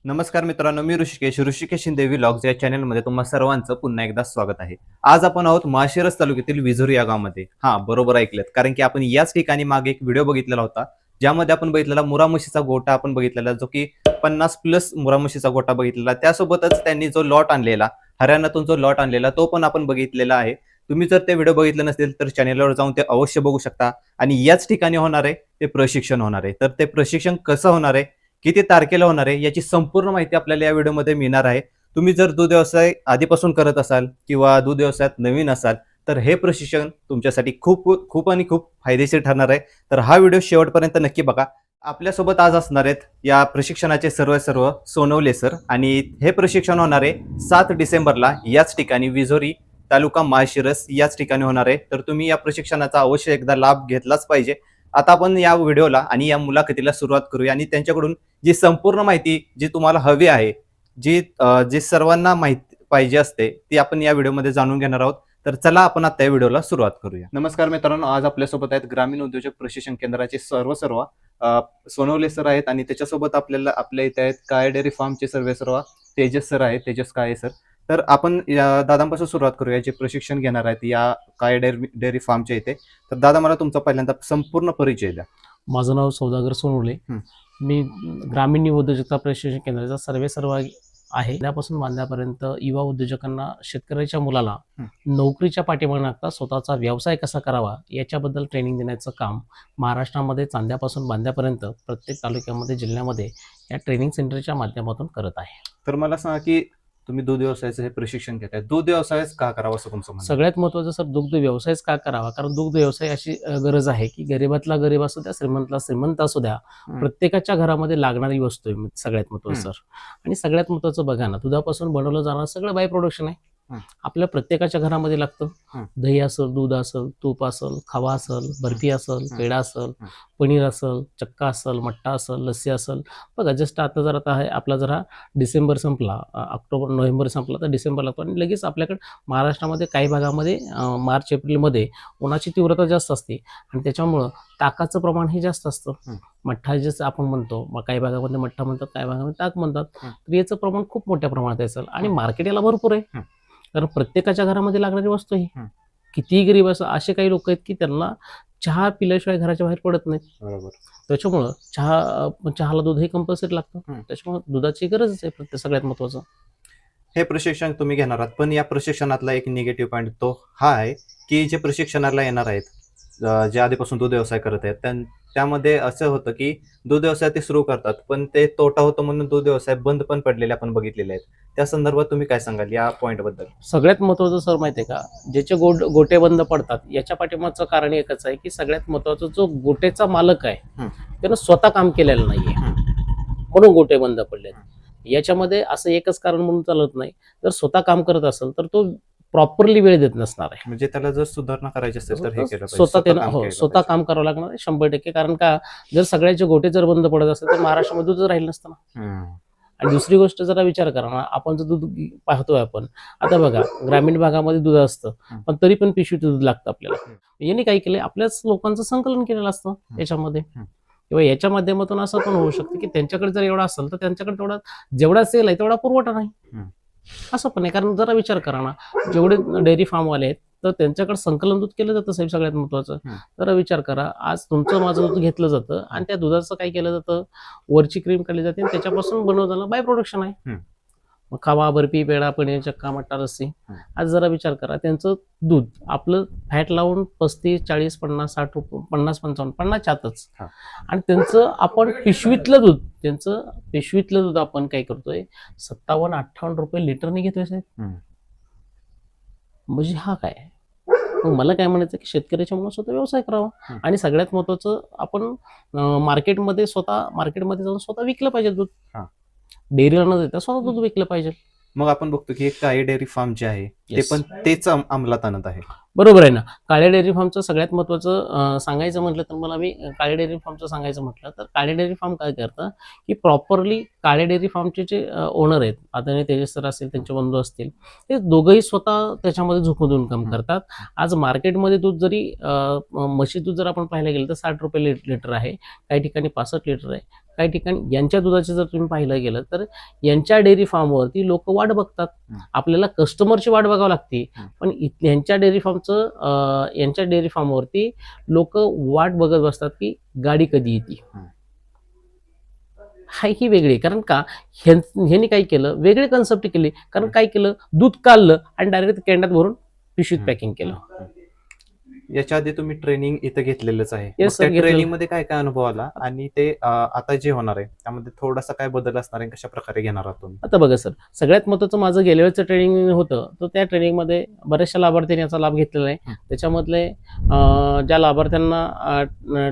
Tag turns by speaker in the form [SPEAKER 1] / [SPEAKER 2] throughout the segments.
[SPEAKER 1] नमस्कार मित्रांनो, मी ऋषिकेश शिंदे व्लॉग्स या चॅनलमध्ये तुम्हा सर्वांचं पुन्हा एकदा स्वागत आहे. आज आपण आहोत माळशिरस तालुक्यातील विझोरी या गावामध्ये. बरोबर ऐकलेत, कारण की आपण याच ठिकाणी मागे एक व्हिडिओ बघितलेला होता, ज्यामध्ये आपण बघितलेला मुरामशीचा गोटा आपण बघितलेला, जो की 50+ मुरामशीचा गोटा बघितलेला. त्यासोबतच त्यांनी जो लॉट आणलेला, हरियाणातून जो लॉट आणलेला, तो पण आपण बघितलेला आहे. तुम्ही जर ते व्हिडिओ बघितले नसतील तर चॅनलवर जाऊन ते अवश्य बघू शकता. आणि याच ठिकाणी होणार आहे ते प्रशिक्षण होणार आहे. तर ते प्रशिक्षण कसं होणार आहे, किती तारखेला होणार आहे, याची संपूर्ण माहिती आपल्याला या व्हिडिओमध्ये मिळणार आहे. तुम्ही जर दूध व्यवसाय आधीपासून करत असाल किंवा दूध व्यवसायात नवीन असाल तर हे प्रशिक्षण तुमच्यासाठी खूप खूप आणि खूप फायदेशीर ठरणार आहे. तर हा व्हिडिओ शेवटपर्यंत नक्की बघा. आपल्यासोबत आज असणार आहेत या प्रशिक्षणाचे सर्व सोनवले सर, आणि हे प्रशिक्षण होणार आहे 7 डिसेंबरला याच ठिकाणी विझोरी तालुका माळशिरस याच ठिकाणी होणार आहे. तर तुम्ही या प्रशिक्षणाचा अवश्य एकदा लाभ घेतलाच पाहिजे. आता आपण या व्हिडिओला आणि या मुलाखतीला सुरुवात करूया आणि त्यांच्याकडून जी संपूर्ण माहिती जी तुम्हाला हवी आहे, जी सर्वांना माहिती पाहिजे असते, ती आपण या व्हिडिओमध्ये जाणून घेणार आहोत. तर चला आपण आता या व्हिडिओला सुरुवात करूया. नमस्कार मित्रांनो, आज आपल्यासोबत आहेत ग्रामीण उद्योजक प्रशिक्षण केंद्राचे सर्व सोनवले सर आहेत, आणि त्याच्यासोबत आपल्या इथे आहेत काळे डेअरी फार्मचे सर्व तेजस सर आहेत, तेजस काळे सर. तर आपण या दादांपासून सुरुवात करूया, जे प्रशिक्षण घेणार आहेत या काळे डेअरी फार्मच्या इथे. तर दादा, मला तुमचा पहिल्यांदा संपूर्ण परिचय द्या.
[SPEAKER 2] माझं नाव सौदागर सोनवले. मी ग्रामीण उद्योजकता प्रशिक्षण केंद्राचा सर्व आहे. त्यापासून बांध्यापर्यंत युवा उद्योजकांना, शेतकऱ्याच्या मुलाला नोकरीच्या पाठीमागे लागता स्वतःचा व्यवसाय कसा करावा याच्याबद्दल ट्रेनिंग देण्याचं काम महाराष्ट्रामध्ये चांद्यापासून बांध्यापर्यंत प्रत्येक तालुक्यामध्ये, जिल्ह्यामध्ये या ट्रेनिंग सेंटरच्या माध्यमातून करत आहे.
[SPEAKER 1] तर मला सांगा की तुम्ही दूध व्यवसायाचं हे प्रशिक्षण घेताय, दूध व्यवसायच का करावा असं तुमचं म्हणणं?
[SPEAKER 2] सगळ्यात महत्त्वाचं सर, दुग्ध व्यवसायच का करावा? कारण दुग्ध व्यवसाय अशी गरज आहे की गरीबातला गरीब असू द्या, श्रीमंतला श्रीमंत असू द्या, प्रत्येकाच्या घरामध्ये लागणारी वस्तू आहे सगळ्यात महत्त्वाचं सर. आणि सगळ्यात महत्त्वाचं बघा ना, दुधापासून बनवलं जाणार सगळं बाय प्रोडक्शन आहे. आपल्या प्रत्येकाच्या घरामध्ये लागतं. दही असेल, दूध असेल, तूप असेल, खवा असेल, बर्फी असेल, पेढा असेल, पनीर असेल, चक्का असेल, मट्टा असेल, लस्सी असेल. बघा, जस्ट आता जर आता आहे आपला जरा डिसेंबर संपला, ऑक्टोबर नोव्हेंबर संपला तर डिसेंबर लागतो, आणि लगेच आपल्याकडे महाराष्ट्रामध्ये काही भागामध्ये मार्च एप्रिलमध्ये उन्हाची तीव्रता जास्त असते, आणि त्याच्यामुळं ताकाचं प्रमाणही जास्त असतं. मठ्ठा जसं आपण म्हणतो, मग काही भागामध्ये मठ्ठा म्हणतात, काही भागामध्ये ताक म्हणतात. तर याचं प्रमाण खूप मोठ्या प्रमाणात असेल, आणि मार्केट याला भरपूर आहे. कारण प्रत्येकाच्या घरामध्ये लागणारी वस्तू ही, कितीही गरीब असं, असे काही लोक आहेत की त्यांना चहा पिल्याशिवाय घराच्या बाहेर पडत नाहीत.
[SPEAKER 1] बरोबर.
[SPEAKER 2] त्याच्यामुळं चहाला दूध हे कंपल्सरी लागतं. त्याच्यामुळे दुधाची गरजच आहे प्रत्येक. सगळ्यात महत्वाचं
[SPEAKER 1] हे प्रशिक्षण तुम्ही घेणार आहात, पण या प्रशिक्षणातला एक निगेटिव्ह पॉईंट तो हा आहे की जे प्रशिक्षणाला येणार आहेत, जे आधीपासून दूध व्यवसाय करत आहेत, त्यामध्ये असं होतं की दूध व्यवसाय ते सुरू करतात, पण ते तोटा होतो म्हणून दूध व्यवसाय बंद पण पडलेले आपण बघितलेले आहेत. त्या संदर्भात तुम्ही काय सांगाल या पॉईंट बद्दल?
[SPEAKER 2] सगळ्यात महत्वाचं सर माहिती आहे का, ज्याचे गोटे बंद पडतात याच्या पाठीमागचं कारण एकच आहे की सगळ्यात महत्वाचं, जो गोटेचा मालक आहे त्यानं स्वतः काम केलेलं नाहीये, म्हणून गोटे बंद पडले. याच्यामध्ये असं एकच कारण म्हणून चालत नाही. जर स्वतः काम करत असेल तर तो प्रॉपरली वेळ देत नसणार आहे.
[SPEAKER 1] म्हणजे त्याला जर सुधारणा करायची असेल तर हे केलं पाहिजे,
[SPEAKER 2] स्वतः काम करावं लागणार आहे 100%. कारण का, जर सगळ्याचे गोटे जर बंद पडत असेल तर महाराष्ट्रामध्ये दूध राहिलं नसतं ना. आणि दुसरी गोष्ट, जरा विचार करा ना, आपण जर दूध पाहतोय, आपण आता बघा ग्रामीण भागामध्ये दूध असतं, पण तरी पण पिशवीत दूध लागतं आपल्याला. यांनी काय केलंय, आपल्याच लोकांचं संकलन केलेलं असतं याच्यामध्ये. किंवा याच्या माध्यमातून असं पण होऊ शकतं की त्यांच्याकडे जर एवढा असेल तर त्यांच्याकडे तेवढा, जेवढा सेल आहे तेवढा पुरवठा नाही, असं पण आहे. कारण जरा विचार करा ना, जेवढे डेअरी फार्मवाले आहेत तर त्यांच्याकडे संकलन दूध केलं जातं साहेब. सगळ्यात महत्वाचं जरा विचार करा, आज तुमचं माझं दूध घेतलं जातं, आणि त्या दुधाचं काय केलं जातं, वरची क्रीम काढली जाते, आणि त्याच्यापासून बनवताना बाय प्रोडक्शन आहे. मग खवा, बर्फी, पेढा, पनीर, चक्का, मट्टा, लस्सी. आज जरा विचार करा, त्यांचं दूध आपलं फॅट लावून 35, 40, 50, 60 रुपये, 50, 55, 50च्या आतच, आणि त्यांचं आपण पिशवीतलं दूध आपण काय करतोय, 57, 58 रुपये लिटरने घेतोय साहेब. म्हणजे हा काय, मग मला काय म्हणायचं की शेतकऱ्याच्या मुलं स्वतः व्यवसाय करावा, आणि सगळ्यात महत्वाचं, आपण मार्केटमध्ये जाऊन स्वतः विकलं पाहिजे दूध. डेअरीला न देता स्वतः दूध विकलं पाहिजे.
[SPEAKER 1] मग आपण बघतो की काळे डेअरी फार्म जे आहे ते पण तेच अंमलात आणत आहे.
[SPEAKER 2] बरोबर आहे ना. काळे डेअरी फार्मचं सगळ्यात महत्वाचं सांगायचं म्हटलं तर, मला मी काळे डेअरी फार्मचं सांगायचं म्हटलं तर, काळे डेअरी फार्म काय करतं की प्रॉपरली काळे डेअरी फार्मचे जे ओनर आहेत, आता तेजस सर असतील, त्यांचे बंधू असतील, ते दोघंही स्वतः त्याच्यामध्ये झोकून देऊन काम करतात. आज मार्केटमध्ये दूध जरी म्हशी दूध जर आपण पाहायला गेलं तर 60 रुपये लिटर आहे, काही ठिकाणी 65 लिटर आहे, काही ठिकाणी यांच्या दुधाचे जर तुम्ही पाहिलं गेलं तर यांच्या डेअरी फार्मवरती लोक वाट बघतात. आपल्याला कस्टमरची वाट बघावी लागते, पण यांच्या डेअरी फार्मचं यांच्या डेअरी फार्मवरती लोक वाट बघत बसतात की गाडी कधी येते. ही वेगळी, कारण का ह्यांनी काय केलं, वेगळे कन्सेप्ट केली. कारण काय केलं, दूध काढलं आणि डायरेक्ट कॅन्डात भरून पिशवीत पॅकिंग केलं.
[SPEAKER 1] याच्या आधी तुम्ही ट्रेनिंग इथं घेतलेलंच आहे.
[SPEAKER 2] Yes,
[SPEAKER 1] मग
[SPEAKER 2] sir,
[SPEAKER 1] त्या
[SPEAKER 2] घेतलेलं.
[SPEAKER 1] ट्रेनिंग मध्ये काय काय अनुभव आला आणि ते आता जे होणार आहे त्यामध्ये थोडासा काय बदल असणार आहे, कशा प्रकारे घेणार आहात तुम्ही?
[SPEAKER 2] आता बघा सर, सगळ्यात महत्त्वाचं माझं गेल्या वेळचं ट्रेनिंग होतं, तर त्या ट्रेनिंगमध्ये बऱ्याचशा लाभार्थ्यांनी याचा लाभ घेतलेला आहे. त्याच्यामधले ज्या लाभार्थ्यांना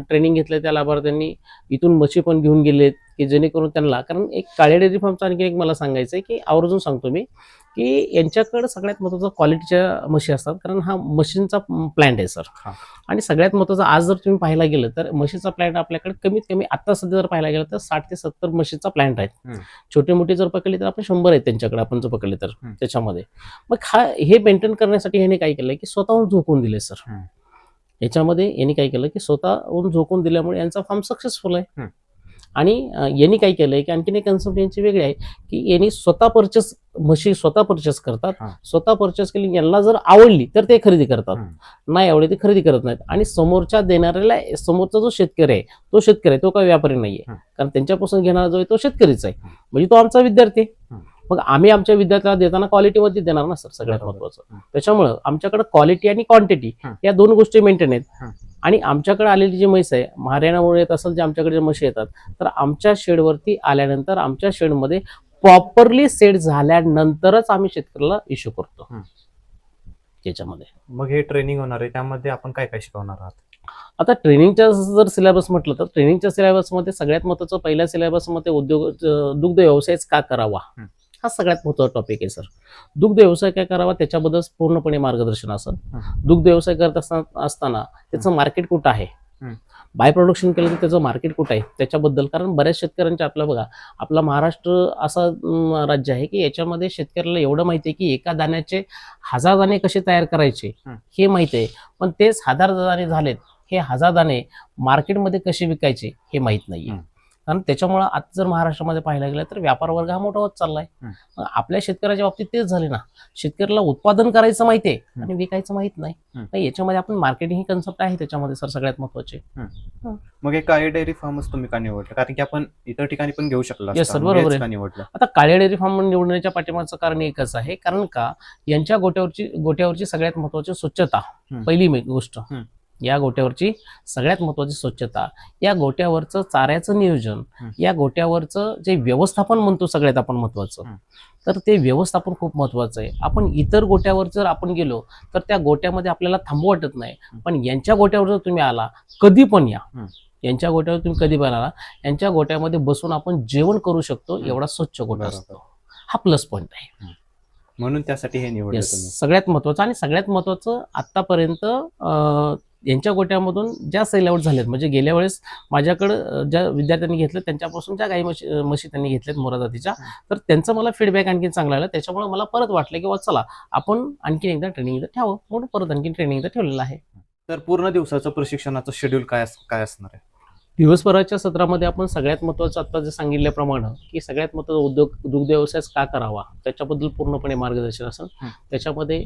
[SPEAKER 2] ट्रेनिंग घेतलंय त्या लाभार्थ्यांनी इथून म्हशी पण घेऊन गेलेत की जेणेकरून त्यांना, कारण एक काळे डेअरी फार्मचं आणखी एक मला सांगायचं आहे की आवर्जून सांगतो मी की यांच्याकडे सगळ्यात महत्त्वाचं क्वालिटीच्या म्हशी असतात, कारण हा मशीनचा प्लांट आहे सर. आणि सगळ्यात महत्त्वाचं आज जर तुम्ही पाहायला गेलं तर म्हशीचा प्लांट आपल्याकडे कमीत कमी आता सध्या जर पाहायला गेलं तर 60 ते 70 म्हशीचा प्लांट आहे. छोटे मोठे जर पकडले तर आपण 100 आहेत त्यांच्याकडे, आपण जर पकडले तर त्याच्यामध्ये. मग हे मेंटेन करण्यासाठी ह्याने काय केलंय की स्वतःहून झोकून दिले सर. याच्यामध्ये यांनी काय केलं की स्वतःहून झोकून दिल्यामुळे यांचा फार्म सक्सेसफुल आहे. आणि यांनी काय केलंय की आणखीन एक कन्सेप्ट यांची वेगळी आहे की यांनी स्वतः म्हशी स्वतः परचेस करतात. स्वतः परचेस केली, यांना जर आवडली तर ते खरेदी करतात, नाही आवडली ते खरेदी करत नाहीत. आणि समोरच्या देणाऱ्याला, समोरचा जो शेतकरी आहे तो काही व्यापारी नाहीये, कारण त्यांच्यापासून घेणारा जो आहे तो शेतकरीच आहे. म्हणजे तो आमचा विद्यार्थी आहे. मग आम्ही आमच्या विद्यार्थ्याला देताना क्वालिटीमध्ये देणार ना सर, सगळ्यात महत्वाचं. त्याच्यामुळं आमच्याकडे क्वालिटी आणि क्वांटिटी या दोन गोष्टी मेंटेन आहेत. आणि आमच्याकडे आलेली जी म्हैस आहे, हरियाणामुळे येत असेल, जे आमच्याकडे म्हशी येतात, तर आमच्या शेडवरती आल्यानंतर आमच्या शेडमध्ये प्रॉपरली सेट झाल्यानंतरच आम्ही शेतकऱ्याला इश्यू करतो त्याच्यामध्ये.
[SPEAKER 1] मग हे ट्रेनिंग होणार आहे, त्यामध्ये आपण काय काय शिकवणार आहात?
[SPEAKER 2] आता ट्रेनिंगच्या जर सिलेबस म्हटलं तर ट्रेनिंगच्या सिलेबसमध्ये सगळ्यात महत्त्वाचं, पहिल्या सिलेबसमध्ये दुग्ध व्यवसायच का करावा हा सगळ्यात महत्त्वाचा टॉपिक आहे सर. दुग्ध व्यवसाय काय करावा त्याच्याबद्दल पूर्णपणे मार्गदर्शन असेल. दुग्ध व्यवसाय करत असताना त्याचं मार्केट कुठं आहे, बाय प्रोडक्शन केलं तर त्याचं मार्केट कुठं आहे त्याच्याबद्दल. कारण बऱ्याच शेतकऱ्यांच्या, आपलं बघा, आपला महाराष्ट्र असं राज्य आहे की याच्यामध्ये शेतकऱ्याला एवढं माहिती आहे की एका दाण्याचे 1000 दाणे कसे तयार करायचे हे माहिती आहे, पण तेच 1000 दाणे झालेत, हे 1000 दाणे मार्केटमध्ये कसे विकायचे हे माहीत नाहीये. कारण त्याच्यामुळे आता जर महाराष्ट्रामध्ये पाहायला गेलं तर व्यापार वर्ग हा मोठा होत चाललाय. आपल्या शेतकऱ्याच्या बाबतीत तेच झाले ना, शेतकऱ्याला उत्पादन करायचं माहिती आहे आणि विकायचं माहित नाही. याच्यामध्ये आपण मार्केटिंग ही कन्सेप्ट आहे त्याच्यामध्ये सर सगळ्यात महत्वाचे.
[SPEAKER 1] मग हे काळे डेअरी फार्मच तुम्ही का निवडलं? कारण की आपण इतर ठिकाणी पण घेऊ शकला
[SPEAKER 2] Yes, sir, बरोबर आहे.
[SPEAKER 1] का निवडलं?
[SPEAKER 2] आता काळ्या डेअरी फार्म निवडण्याच्या पाठीमागचं कारण एकच आहे, कारण का यांच्या गोट्यावरची सगळ्यात महत्वाची स्वच्छता. पहिली गोष्ट, या गोट्यावरची सगळ्यात महत्वाची स्वच्छता, या गोट्यावरचं चाऱ्याचं नियोजन, या गोट्यावरचं जे व्यवस्थापन म्हणतो सगळ्यात आपण महत्वाचं, तर ते व्यवस्थापन खूप महत्वाचं आहे. आपण इतर गोट्यावर जर आपण गेलो तर त्या गोट्यामध्ये आपल्याला थांबू वाटत नाही, पण यांच्या गोट्यावर जर तुम्ही आला, कधी पण या, यांच्या गोट्यावर तुम्ही कधी पण आला, यांच्या गोट्यामध्ये बसून आपण जेवण करू शकतो, एवढा स्वच्छ गोठा असतो. हा प्लस पॉईंट आहे,
[SPEAKER 1] म्हणून त्यासाठी हे निवडलं तुम्ही.
[SPEAKER 2] सगळ्यात महत्वाचं. आणि सगळ्यात महत्वाचं, आतापर्यंत यांच्या गोट्यामधून ज्या सेल आउट झालेत, म्हणजे गेल्या वेळेस माझ्याकडं ज्या विद्यार्थ्यांनी घेतलं त्यांच्यापासून ज्या काही म्हशी त्यांनी घेतल्यात मोरा जातीच्या, तर त्यांचं मला फीडबॅक आणखी चांगला आला. त्याच्यामुळे मला परत वाटलं की चला आपण आणखीन एकदा ट्रेनिंग इथं ठेवावं, म्हणून परत आणखीन ट्रेनिंग इथं ठेवलेलं आहे.
[SPEAKER 1] तर पूर्ण दिवसाचं प्रशिक्षणाचं शेड्यूल काय असणार आहे?
[SPEAKER 2] दिवसभराच्या सत्रामध्ये आपण सगळ्यात महत्त्वाचं आता जे सांगितल्याप्रमाणे की सगळ्यात महत्त्वाचं दुग्ध व्यवसाय का करावा त्याच्याबद्दल पूर्णपणे मार्गदर्शन असेल. त्याच्यामध्ये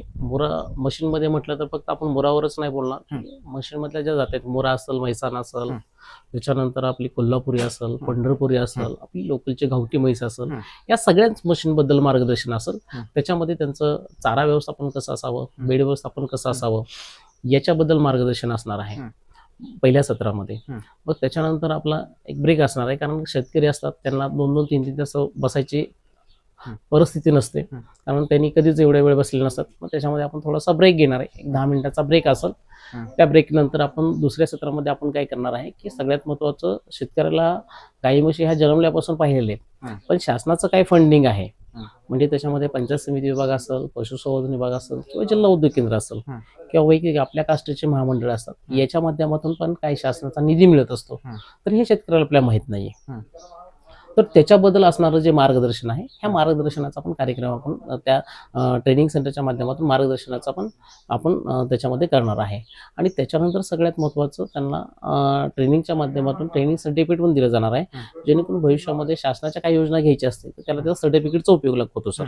[SPEAKER 2] मशीनमध्ये म्हटलं तर फक्त आपण मुरावरच नाही बोलणार, मशीनमधल्या ज्या जातात, मुरा असेल, म्हैसान असेल, त्याच्यानंतर आपली कोल्हापुरी असेल, पंढरपुरी असेल, आपली लोकलची गावठी म्हैस असेल, या सगळ्याच मशीनबद्दल मार्गदर्शन असेल. त्याच्यामध्ये त्यांचं चारा व्यवस्थापन कसं असावं, बेड व्यवस्थापन कसं असावं याच्याबद्दल मार्गदर्शन असणार आहे पहिल्या सत्रामध्ये. मग त्याच्यानंतर आपला एक ब्रेक असणार आहे, कारण शेतकरी असतात त्यांना 2-2, 3-3 तास बसायची परिस्थिती नसते, कारण त्यांनी कधीच एवढ्या वेळ बसलेले नसतात. मग त्याच्यामध्ये आपण थोडासा ब्रेक घेणार आहे, एक 10 मिनिटाचा ब्रेक असेल. त्या ब्रेक नंतर आपण दुसऱ्या सत्रामध्ये आपण काय करणार आहे की सगळ्यात महत्त्वाचं, शेतकऱ्याला गाई म्हशी ह्या जन्मल्यापासून पाहिलेले आहेत, पण शासनाचं काय फंडिंग आहे, म्हणजे त्याच्यामध्ये पंचायत समिती विभाग असेल, पशुसंवर्धन विभाग असेल, किंवा जिल्हा उद्योग केंद्र असेल, किंवा वैयक्तिक आपल्या कास्टचे महामंडळ असतात, याच्या माध्यमातून पण काही शासनाचा निधी मिळत असतो. तर हे शेतकऱ्याला आपल्याला माहित नाहीये. तर त्याच्याबद्दल असणारं जे मार्गदर्शन आहे, ह्या मार्गदर्शनाचा पण कार्यक्रम आपण त्या ट्रेनिंग सेंटरच्या माध्यमातून मार्गदर्शनाचा पण आपण त्याच्यामध्ये करणार आहे. आणि त्याच्यानंतर सगळ्यात महत्त्वाचं त्यांना ट्रेनिंगच्या माध्यमातून ट्रेनिंग सर्टिफिकेट पण दिलं जाणार आहे, जेणेकरून भविष्यामध्ये शासनाच्या काही योजना घ्यायच्या असतील तर त्याला त्या सर्टिफिकेटचा उपयोग होतो सर.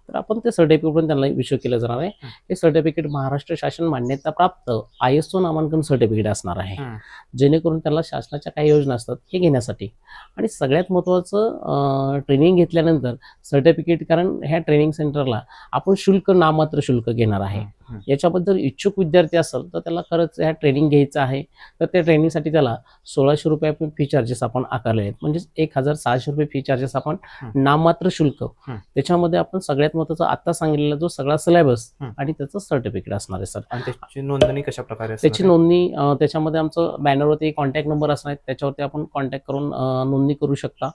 [SPEAKER 2] तर आपण ते सर्टिफिकेट पण त्यांना इश्यू केलं जाणार आहे. हे सर्टिफिकेट महाराष्ट्र शासन मान्यताप्राप्त ISO नामांकन सर्टिफिकेट असणार आहे, जेणेकरून त्याला शासनाच्या काही योजना असतात हे घेण्यासाठी. आणि सगळ्यात महत्त्वाचं ट्रेनिंग घेतल्यानंतर सर्टिफिकेट, कारण ह्या ट्रेनिंग सेंटरला आपण शुल्क, नाममात्र शुल्क घेणार आहे. याच्याबद्दल इच्छुक विद्यार्थी असेल तर त्याला खरंच ह्या ट्रेनिंग घ्यायचं आहे, तर त्या ट्रेनिंगसाठी त्याला 1600 रुपये फी चार्जेस आपण आकारले आहेत. म्हणजे 1600 रुपये फी चार्जेस आपण नाममात्र शुल्क, त्याच्यामध्ये आपण सगळ्यात महत्त्वाचा आता सांगितलेला जो सगळा सिलेबस आणि त्याचं सर्टिफिकेट असणार आहे सर.
[SPEAKER 1] आणि त्याची नोंदणी कशा प्रकारे असणार
[SPEAKER 2] त्याची
[SPEAKER 1] आहे?
[SPEAKER 2] नोंदणी त्याच्यामध्ये आमचं बॅनरवरती कॉन्टॅक्ट नंबर असणार आहे, त्याच्यावरती आपण कॉन्टॅक्ट करून नोंदणी करू शकता,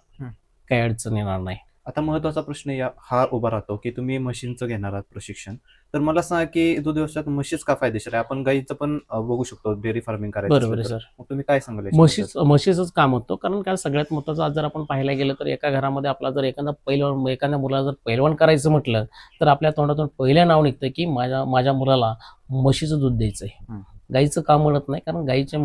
[SPEAKER 2] काही अडचण येणार नाही.
[SPEAKER 1] आता महत्वाचा प्रश्न हा उभा राहतो की तुम्ही म्हशींचं घेणार आहात प्रशिक्षण, तर मला सांगा की दूध व्यवसायात म्हशीच का फायदेशीर आहे? आपण गाईचं पण बघू शकतो, डेअरी फार्मिंग करायचं
[SPEAKER 2] बरोबर आहे
[SPEAKER 1] असेल तर.
[SPEAKER 2] सर.
[SPEAKER 1] मग तुम्ही काय सांगाल याच्याबद्दल?
[SPEAKER 2] म्हशीचंच काम होतं, कारण काय सगळ्यात महत्त्वाचं आज जर आपण पाहायला गेलं तर एका घरामध्ये आपला जर एखाद्या मुलाला जर पैलवान करायचं म्हटलं तर आपल्या तोंडातून पहिलं नाव निघतं की माझ्या मुलाला म्हशीचं दूध द्यायचं आहे. गाईचं काम म्हणत नाही, कारण गाईचं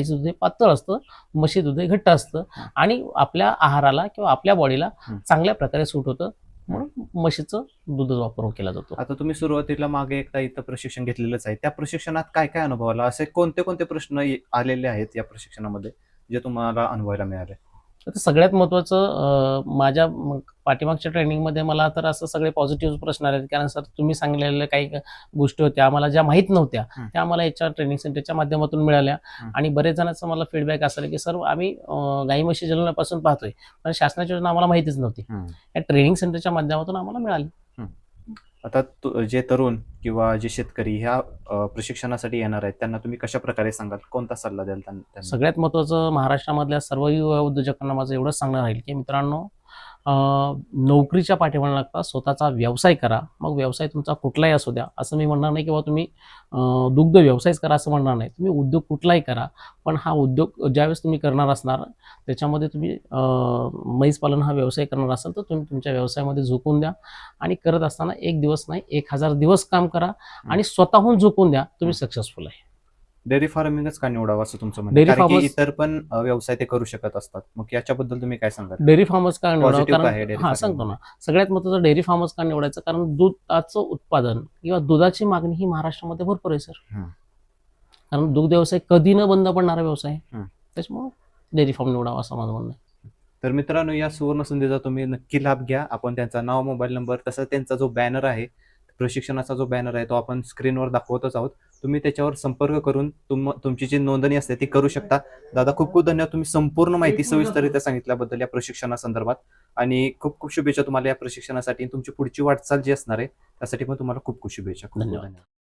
[SPEAKER 2] दूध हे पातळ असतं, म्हशी दूध हे घट्ट असतं आणि आपल्या आहाराला किंवा आपल्या बॉडीला चांगल्या प्रकारे सूट होतं, म्हणून म्हशीचं दूध वापर केला जातो.
[SPEAKER 1] आता तुम्ही सुरुवातीला मागे एकदा इथं प्रशिक्षण घेतलेलंच आहे, त्या प्रशिक्षणात काय काय अनुभव आला? असे कोणते कोणते प्रश्न आलेले आहेत या प्रशिक्षणामध्ये जे तुम्हाला अनुभवायला मिळाले?
[SPEAKER 2] तर सगळ्यात महत्त्वाचं माझ्या पाठीमागच्या ट्रेनिंगमध्ये मला तर असं सगळे पॉझिटिव्ह प्रश्न आले, कारण सर तुम्ही सांगितलेल्या काही गोष्टी होत्या आम्हाला ज्या माहीत नव्हत्या, त्या आम्हाला याच्या ट्रेनिंग सेंटरच्या माध्यमातून मिळाल्या. आणि बरेच जणांचा मला फीडबॅक असेल की सर आम्ही गाई म्हशी जन्मल्यापासून पाहतोय, पण शासनाची योजना आम्हाला माहितीच नव्हती, या ट्रेनिंग सेंटरच्या माध्यमातून आम्हाला मिळाली.
[SPEAKER 1] आता जे तरुण किंवा जे शेतकरी ह्या प्रशिक्षणासाठी येणार आहेत त्यांना तुम्ही कशा प्रकारे सांगाल, कोणता सल्ला द्याल त्यांना?
[SPEAKER 2] सगळ्यात महत्त्वाचं महाराष्ट्रामधल्या सर्व युवा उद्योजकांना माझं एवढंच सांगणं राहील की मित्रांनो, नोकरीच्या पाठीमागे लागता स्वतःचा व्यवसाय करा. मग व्यवसाय तुमचा कुठलाही असू द्या, असं मी म्हणणार नाही किंवा तुम्ही दुग्ध व्यवसायच करा असं म्हणणार नाही, तुम्ही उद्योग कुठलाही करा, पण हा उद्योग ज्यावेळेस तुम्ही करणार असणार त्याच्यामध्ये तुम्ही म्हैस पालन हा व्यवसाय करणार असाल तर तुम्ही तुमच्या व्यवसायामध्ये झोकून द्या. आणि करत असताना 1 दिवस नाही 1000 दिवस काम करा आणि स्वतःहून झोकून द्या, तुम्ही सक्सेसफुल आहे.
[SPEAKER 1] डेअरी फार्मिंगच का निवडावं असं तुमचं म्हणणं आहे?
[SPEAKER 2] डेअरी
[SPEAKER 1] कारण की
[SPEAKER 2] फार्मच-
[SPEAKER 1] इतर पण व्यवसाय ते करू शकत असतात, मग याच्याबद्दल तुम्ही काय सांगाल?
[SPEAKER 2] डेअरी फार्मच का निवडावं?
[SPEAKER 1] Positive काय आहे
[SPEAKER 2] कारण
[SPEAKER 1] dairy
[SPEAKER 2] हा
[SPEAKER 1] farming
[SPEAKER 2] सांगतो ना, सगळ्यात महत्त्वाचं डेअरी फार्मच का निवडायचं, कारण दुधाचं उत्पादन किंवा दुधाची मागणी ही महाराष्ट्रामध्ये भरपूर आहे सर. कारण दुग्ध व्यवसाय कधी न बंद पडणारा व्यवसाय आहे, त्याच्यामुळे डेअरी फार्म निवडावा असं माझं म्हणणं आहे.
[SPEAKER 1] तर मित्रांनो, या सुवर्ण संधीचा तुम्ही नक्की लाभ घ्या. आपण त्यांचा नाव, मोबाईल नंबर, तसंच त्यांचा जो बॅनर आहे, प्रशिक्षणाचा जो बॅनर आहे तो आपण स्क्रीनवर दाखवतच आहोत. तुम्ही त्याच्यावर संपर्क करून तुमची जी नोंदणी असते ती करू शकता. दादा, खूप खूप धन्यवाद. तुम्ही संपूर्ण माहिती सविस्तररित्या सांगितल्याबद्दल या प्रशिक्षणासंदर्भात, आणि खूप खूप शुभेच्छा तुम्हाला या प्रशिक्षणासाठी. तुमची पुढची वाटचाल जी असणार आहे त्यासाठी पण तुम्हाला खूप खूप शुभेच्छा. खूप खूप
[SPEAKER 2] धन्यवाद.
[SPEAKER 1] धन्यवाद.